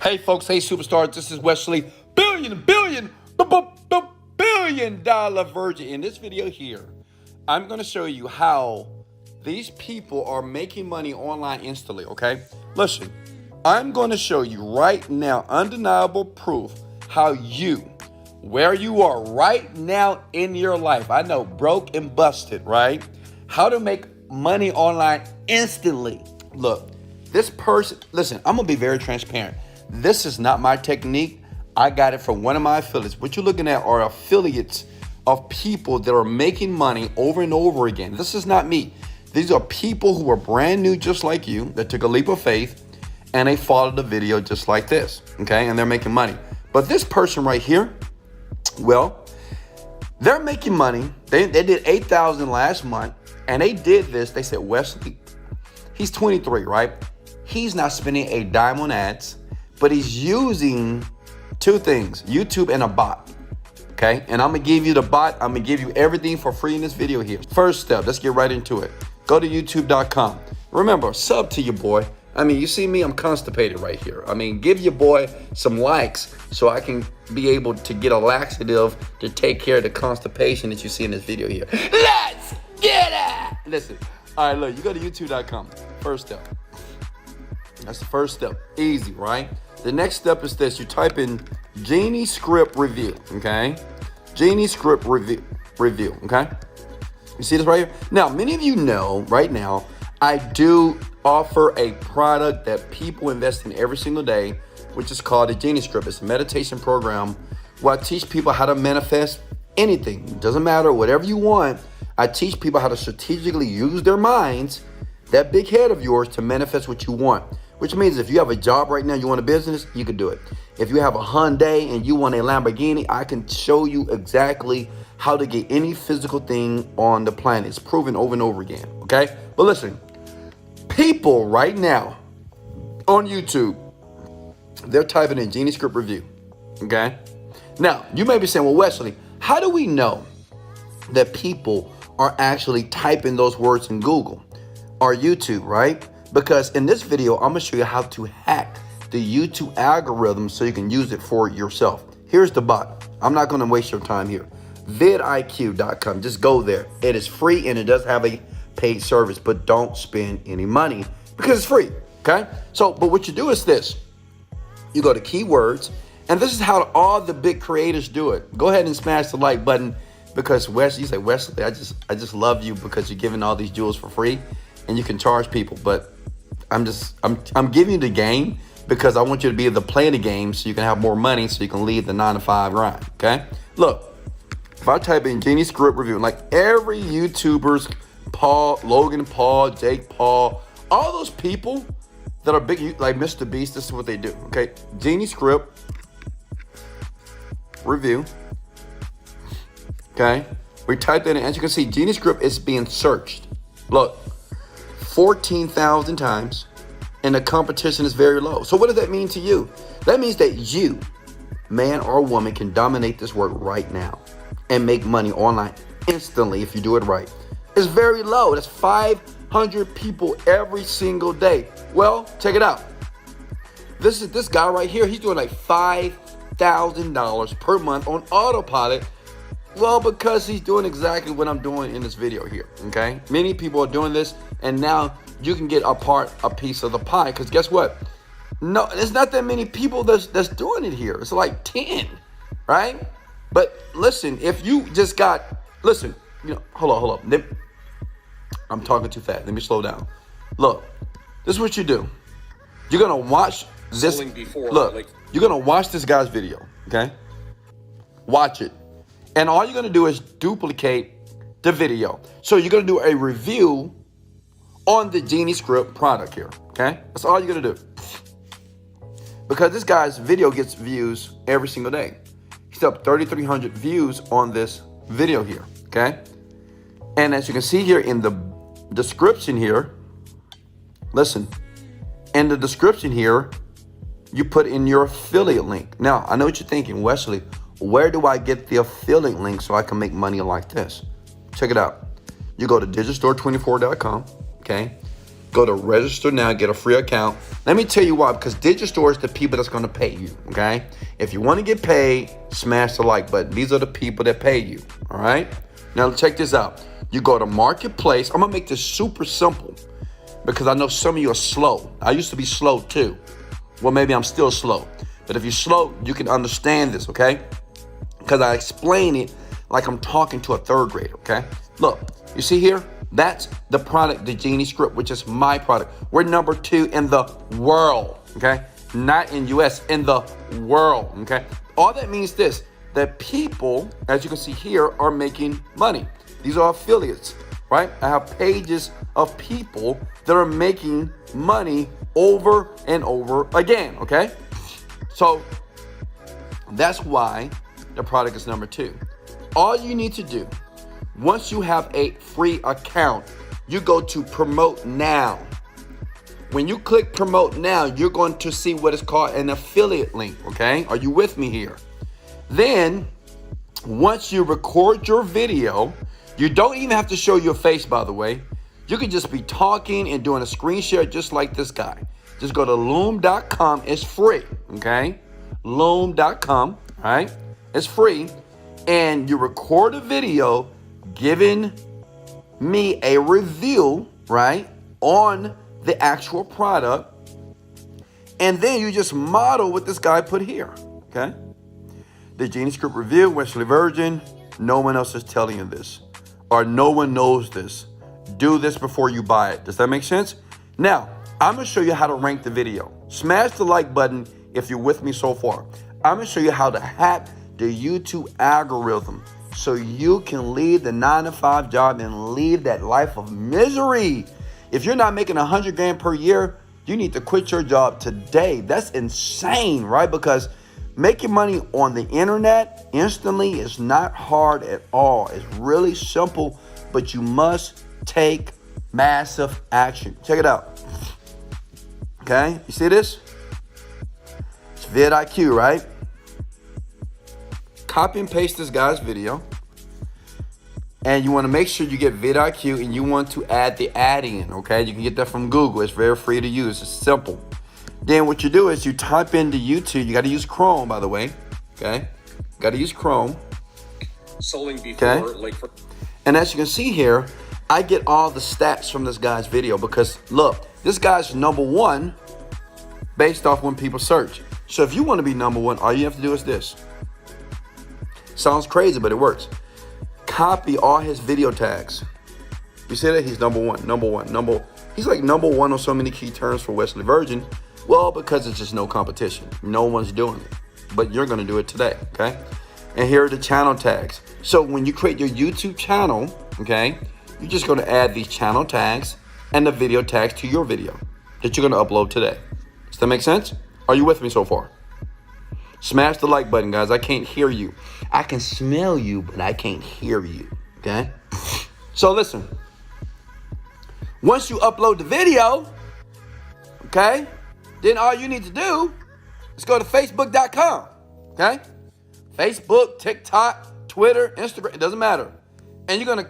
Hey folks, hey superstars, this is Wesley, billion dollar virgin. In this video here, I'm going to show you how these people are making money online instantly, okay? Listen, I'm going to show you right now, undeniable proof, how where you are right now in your life, I know, broke and busted, right? How to make money online instantly. Look, this person, listen, I'm going to be very transparent. This is not my technique. I got it from one of my affiliates. What you're looking at are affiliates of people that are making money over and over again. This is not me. These are people who are brand new just like you that took a leap of faith and they followed the video just like this, okay? And they're making money. But this person right here, well, they're making money. They did 8,000 last month and they did this. They said, Wesley, he's 23, right? He's not spending a dime on ads, but he's using two things, YouTube and a bot, okay? And I'm gonna give you the bot. I'm gonna give you everything for free in this video here. First step, let's get right into it. Go to youtube.com. Remember, sub to your boy. I mean, you see me, I'm constipated right here. I mean, give your boy some likes so I can be able to get a laxative to take care of the constipation that you see in this video here. Let's get it! Listen, all right, look, you go to youtube.com. First step. That's the first step. Easy, right? The next step is this. You type in Genie Script Review, okay? Genie Script Review, okay? You see this right here? Now, many of you know right now, I do offer a product that people invest in every single day, which is called a Genie Script. It's a meditation program where I teach people how to manifest anything. It doesn't matter, whatever you want. I teach people how to strategically use their minds, that big head of yours, to manifest what you want. Which means if you have a job right now, you want a business, you can do it. If you have a Hyundai and you want a Lamborghini, I can show you exactly how to get any physical thing on the planet. It's proven over and over again, okay? But listen, people right now on YouTube, they're typing in Genie Script Review, okay? Now, you may be saying, well, Wesley, how do we know that people are actually typing those words in Google or YouTube, right? Because in this video, I'm gonna show you how to hack the YouTube algorithm so you can use it for yourself. Here's the bot. I'm not gonna waste your time here. vidiq.com, just go there. It is free and it does have a paid service, but don't spend any money because it's free, okay? So, but what you do is this. You go to keywords, and this is how all the big creators do it. Go ahead and smash the like button because Wesley, you say, Wesley, I just love you because you're giving all these jewels for free and you can charge people, but I'm giving you the game because I want you to be able to play the game so you can have more money so you can leave the 9-to-5 grind, okay? Look, if I type in Genie Script Review, like every YouTuber's Paul, Logan Paul, Jake Paul, all those people that are big, like Mr. Beast, this is what they do, okay? Genie Script Review, okay? We type that in, as you can see, Genie Script is being searched. Look, 14,000 times, and the competition is very low. So what does that mean to you? That means that you, man or woman, can dominate this work right now and make money online instantly if you do it right. It's very low. That's 500 people every single day. Well, check it out. This guy right here. He's doing like $5,000 per month on autopilot. Well, because he's doing exactly what I'm doing in this video here, okay? Many people are doing this, and now you can get a piece of the pie, because guess what? No, there's not that many people that's doing it here. It's like 10, right? But listen, if you just got, listen, you know, hold up. I'm talking too fast. Let me slow down. Look, this is what you do. You're going to watch this. Look, you're going to watch this guy's video, okay? Watch it. And all you're going to do is duplicate the video. So you're going to do a review on the Genie Script product here, okay? That's all you're going to do. Because this guy's video gets views every single day. He's up 3,300 views on this video here, okay? And as you can see here in the description here, listen, in the description here, you put in your affiliate link. Now, I know what you're thinking, Wesley, where do I get the affiliate link so I can make money like this? Check it out. You go to digitalstore24.com, okay? Go to register now, get a free account. Let me tell you why, because Digistore is the people that's going to pay you, okay? If you want to get paid, smash the like button. These are the people that pay you, all right? Now, check this out. You go to Marketplace. I'm going to make this super simple because I know some of you are slow. I used to be slow too. Well, maybe I'm still slow. But if you're slow, you can understand this, okay? Because I explain it like I'm talking to a third grader, okay? Look, you see here? That's the product, the Genie Script, which is my product. We're number 2 in the world, okay? Not in US, in the world, okay? All that means this, that people, as you can see here, are making money. These are affiliates, right? I have pages of people that are making money over and over again, okay? So that's why the product is number 2. All you need to do, once you have a free account, you go to Promote Now. When you click Promote Now, you're going to see what is called an affiliate link, okay? Are you with me here? Then, once you record your video, you don't even have to show your face, by the way. You can just be talking and doing a screen share just like this guy. Just go to loom.com. It's free, okay? Loom.com, right? It's free. And you record a video giving me a review, right, on the actual product. And then you just model what this guy put here, okay? The Genie Script review, Wesley Virgin. No one else is telling you this, or no one knows this. Do this before you buy it. Does that make sense? Now, I'm going to show you how to rank the video. Smash the like button if you're with me so far. I'm going to show you how to hack the YouTube algorithm so you can leave the 9-to-5 job and leave that life of misery. If you're not making 100 grand per year, you need to quit your job today. That's insane, right? Because making money on the internet instantly is not hard at all. It's really simple, but you must take massive action. Check it out. Okay, you see this? It's vidIQ, right? Copy and paste this guy's video. And you want to make sure you get vidIQ and you want to add the add-in, okay? You can get that from Google. It's very free to use. It's simple. Then what you do is you type into YouTube. You got to use Chrome, by the way, okay? Got to use Chrome. Okay? And as you can see here, I get all the stats from this guy's video because, look, this guy's number 1 based off when people search. So if you want to be number 1, all you have to do is this. Sounds crazy, but it works. Copy all his video tags. You see that? He's number 1, number 1. He's like number 1 on so many key terms for Wesley Virgin. Well, because it's just no competition. No one's doing it. But you're going to do it today, okay? And here are the channel tags. So when you create your YouTube channel, okay, you're just going to add these channel tags and the video tags to your video that you're going to upload today. Does that make sense? Are you with me so far? Smash the like button, guys. I can't hear you. I can smell you, but I can't hear you, okay? So listen. Once you upload the video, okay, then all you need to do is go to Facebook.com, okay? Facebook, TikTok, Twitter, Instagram, it doesn't matter. And you're going to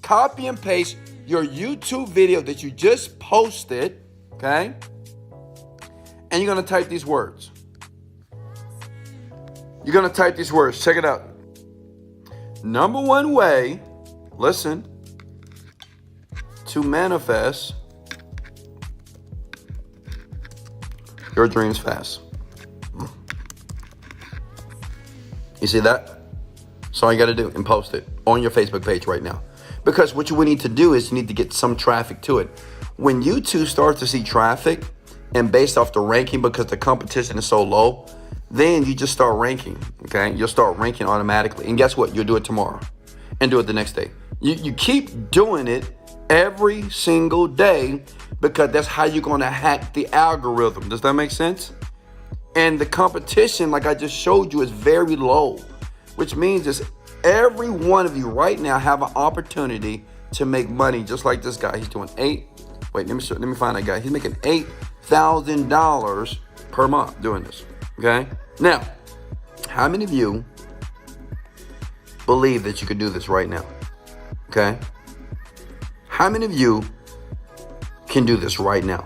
copy and paste your YouTube video that you just posted, okay? And you're going to type these words. You're going to type these words. Check it out. Number 1 way, listen, to manifest your dreams fast. You see that? So all you got to do and post it on your Facebook page right now. Because what you would need to do is you need to get some traffic to it. When YouTube starts to see traffic and based off the ranking because the competition is so low, then you just start ranking, okay? You'll start ranking automatically. And guess what? You'll do it tomorrow and do it the next day. You keep doing it every single day because that's how you're going to hack the algorithm. Does that make sense? And the competition, like I just showed you, is very low, which means is every one of you right now have an opportunity to make money just like this guy. He's doing let me find that guy. He's making $8,000 per month doing this, okay? Now, how many of you believe that you could do this right now, okay? How many of you can do this right now.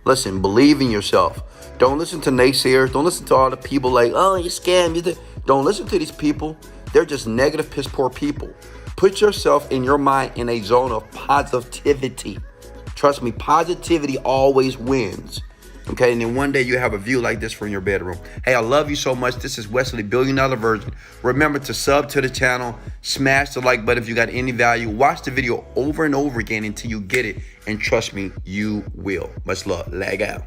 Listen, believe in yourself. Don't listen to naysayers. Don't listen to all the people like, oh, you scam. Don't listen to these people. They're just negative, piss poor people. Put yourself in your mind in a zone of positivity. Trust me, positivity always wins. Okay, and then one day you have a view like this from your bedroom. Hey, I love you so much. This is Wesley, $1 Billion Virgin. Remember to sub to the channel, smash the like button if you got any value. Watch the video over and over again until you get it. And trust me, you will. Much love. Lag out.